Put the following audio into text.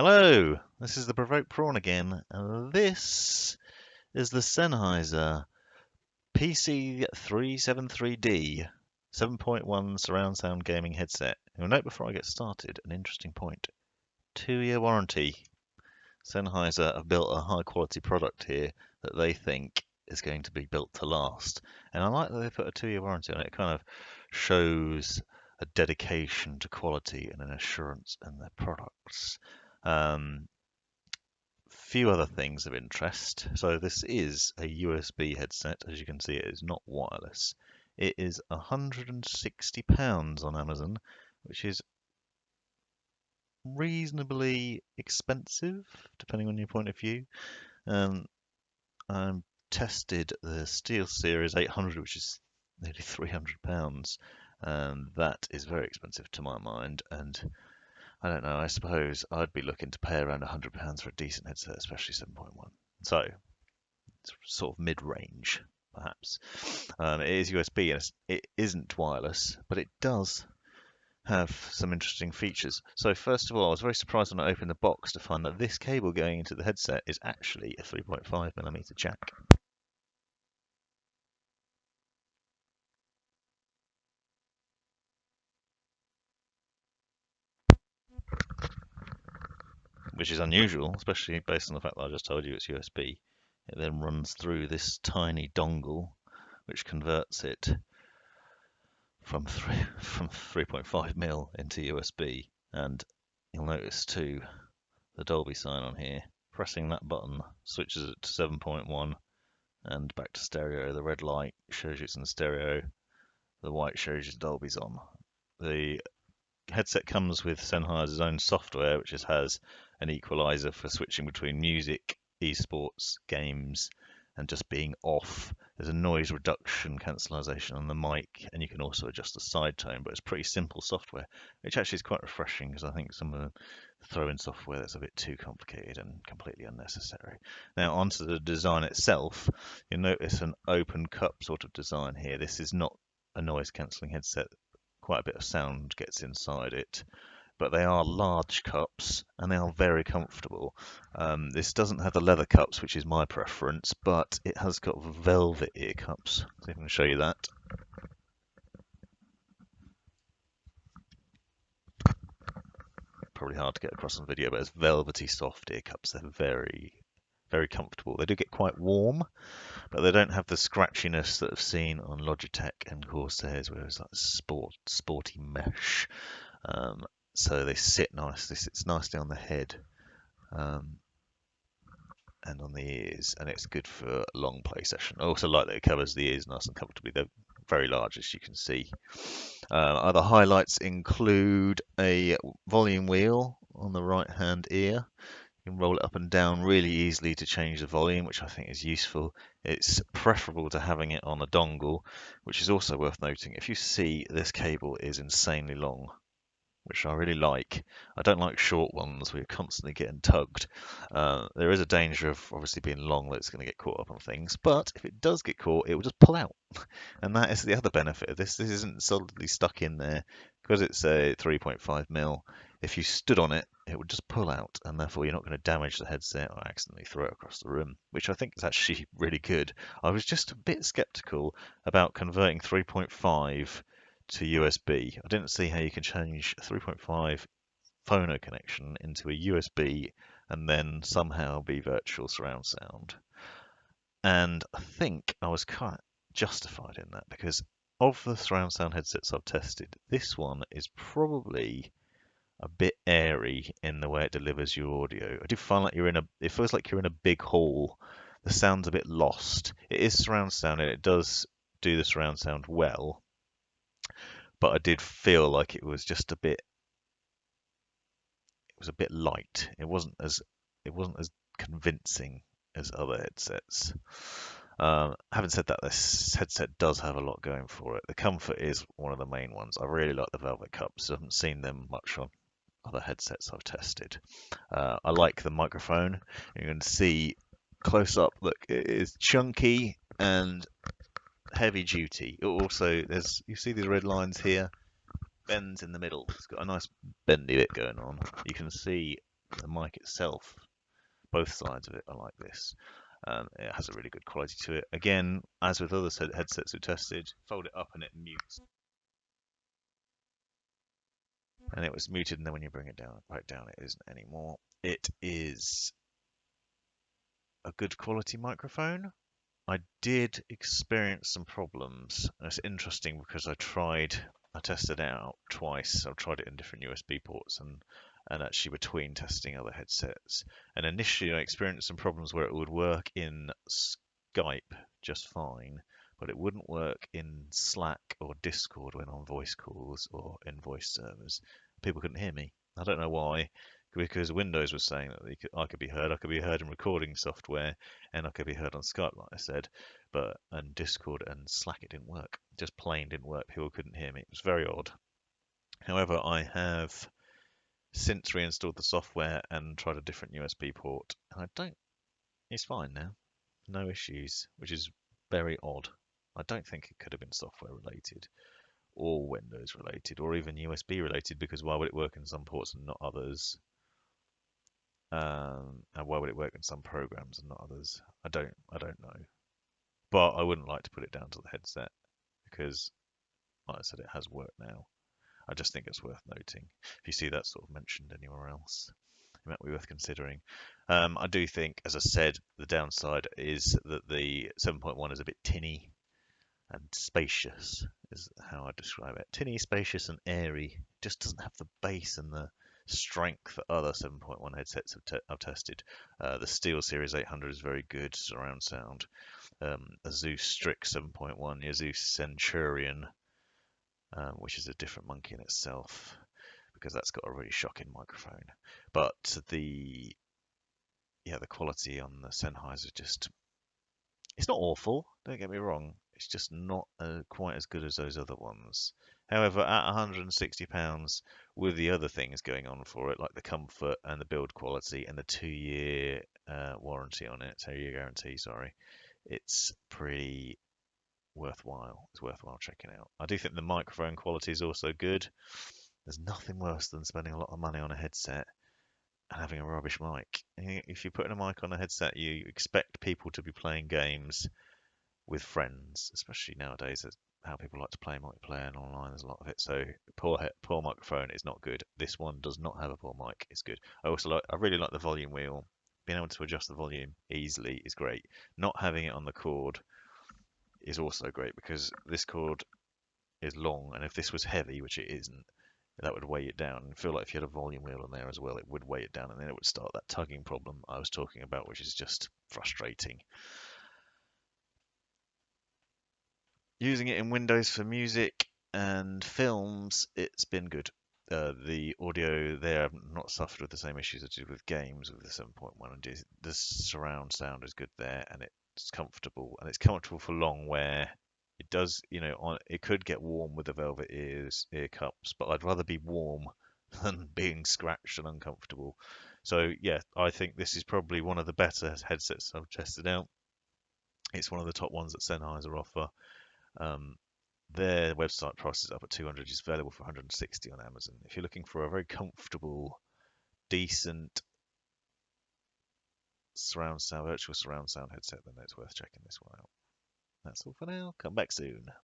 Hello, this is the Provoked Prawn again, and this is the Sennheiser PC373D 7.1 surround sound gaming headset. You'll note before I get started an interesting point. 2-year warranty. Sennheiser have built a high quality product here that they think is going to be built to last. And I like that they put a 2-year warranty on it. It kind of shows a dedication to quality and an assurance in their products. Few other things of interest. So this is a USB headset. As you can see, it is not wireless. It is £160 on Amazon, which is reasonably expensive, depending on your point of view. I tested the SteelSeries 800, which is nearly £300, and that is very expensive to my mind. And I don't know, I suppose I'd be looking to pay around £100 for a decent headset, especially 7.1. So, it's sort of mid-range, perhaps. It is USB, and it isn't wireless, but it does have some interesting features. So first of all, I was very surprised when I opened the box to find that this cable going into the headset is actually a 3.5mm jack. Which is unusual, especially based on the fact that I just told you it's USB. It then runs through this tiny dongle, which converts it from 3.5mm into USB. And you'll notice too the Dolby sign on here. Pressing that button switches it to 7.1 and back to stereo. The red light shows you it's in stereo. The white shows you Dolby's on. The headset comes with Sennheiser's own software, which has an equalizer for switching between music, esports, games, and just being off. There's a noise reduction cancellation on the mic, and you can also adjust the side tone, but it's pretty simple software, which actually is quite refreshing because I think some of the throw-in software that's a bit too complicated and completely unnecessary. Now onto the design itself, you'll notice an open cup sort of design here. This is not a noise cancelling headset. Quite a bit of sound gets inside it, but they are large cups and they are very comfortable. This doesn't have the leather cups, which is my preference, but it has got velvet ear cups. So I'm going to show you that. Probably hard to get across on video, but it's velvety soft ear cups. They're very, very comfortable. They do get quite warm, but they don't have the scratchiness that I've seen on Logitech and Corsairs, where it's like sporty mesh. So they sit nice. They sit nicely on the head and on the ears, and it's good for a long play session. I also like that it covers the ears nice and comfortably. They're very large, as you can see. Other highlights include a volume wheel on the right hand ear. You can roll it up and down really easily to change the volume, which I think is useful. It's preferable to having it on a dongle, which is also worth noting. If you see, this cable is insanely long, which I really like. I don't like short ones where you're constantly getting tugged. There is a danger of obviously being long that it's going to get caught up on things, but if it does get caught, it will just pull out. And that is the other benefit of this. This isn't solidly stuck in there because it's a 3.5mm. If you stood on it, it would just pull out, and therefore you're not going to damage the headset or accidentally throw it across the room, which I think is actually really good. I was just a bit skeptical about converting 3.5 to USB. I didn't see how you can change a 3.5 phono connection into a USB and then somehow be virtual surround sound. And I think I was quite justified in that because of the surround sound headsets I've tested, this one is probably a bit airy in the way it delivers your audio. I do find like it feels like you're in a big hall. The sound's a bit lost. It is surround sound and it does do the surround sound well, but I did feel like it was just a bit light. It wasn't as convincing as other headsets. Having said that, this headset does have a lot going for it. The comfort is one of the main ones. I really like the velvet cups. I haven't seen them much on other headsets I've tested. I like the microphone. You can see close up, look, it is chunky and heavy duty. It also, you see these red lines here, bends in the middle. It's got a nice bendy bit going on. You can see The mic itself, both sides of it are like this. It has a really good quality to it. Again, as with other headsets we've tested, fold it up and it mutes. And it was muted, and then when you bring it down, back down, it isn't anymore. It is a good quality microphone. I did experience some problems. And it's interesting because I tested it out twice. I've tried it in different USB ports and actually between testing other headsets. And initially I experienced some problems where it would work in Skype just fine, but it wouldn't work in Slack or Discord when on voice calls or in voice servers. People couldn't hear me. I don't know why, because Windows was saying that I could be heard. I could be heard in recording software, and I could be heard on Skype, like I said. But on Discord and Slack, it didn't work. Just plain didn't work. People couldn't hear me. It was very odd. However, I have since reinstalled the software and tried a different USB port, and I don't. It's fine now. No issues, which is very odd. I don't think it could have been software related or Windows related or even USB related, because why would it work in some ports and not others? And why would it work in some programs and not others? I don't know. But I wouldn't like to put it down to the headset because, like I said, it has worked now. I just think it's worth noting. If you see that sort of mentioned anywhere else, it might be worth considering. I do think, as I said, the downside is that the 7.1 is a bit tinny and spacious, is how I describe it. Tinny, spacious, and airy. Just doesn't have the bass and the strength that other 7.1 headsets I've tested. The Steel Series 800 is very good surround sound. Asus Strix 7.1, Asus Centurion, which is a different monkey in itself because that's got a really shocking microphone. But the quality on the Sennheiser just, it's not awful, don't get me wrong. It's just not quite as good as those other ones. However, at £160, with the other things going on for it, like the comfort and the build quality and the 2-year warranty on it, 2-year guarantee, sorry, it's pretty worthwhile. It's worthwhile checking out. I do think the microphone quality is also good. There's nothing worse than spending a lot of money on a headset and having a rubbish mic. If you're putting a mic on a headset, you expect people to be playing games with friends, especially nowadays. How people like to play multiplayer and online. There's a lot of it. So poor microphone is not good. This one does not have a poor mic. It's good. I really like the volume wheel. Being able to adjust the volume easily is great. Not having it on the cord is also great because this cord is long, and if this was heavy, which it isn't, that would weigh it down. I feel like if you had a volume wheel on there as well, it would weigh it down, and then it would start that tugging problem I was talking about, which is just frustrating. Using it in Windows for music and films, it's been good. The audio there, I've not suffered with the same issues I did with games with the 7.1. And the surround sound is good there, and it's comfortable. And it's comfortable for long wear. It does, it could get warm with the velvet ear cups, but I'd rather be warm than being scratched and uncomfortable. So yeah, I think this is probably one of the better headsets I've tested out. It's one of the top ones that Sennheiser offer. Um, their website price is up at 200. It's available for 160 on Amazon. If you're looking for a very comfortable, decent virtual surround sound headset, then it's worth checking this one out. That's all for now. Come back soon.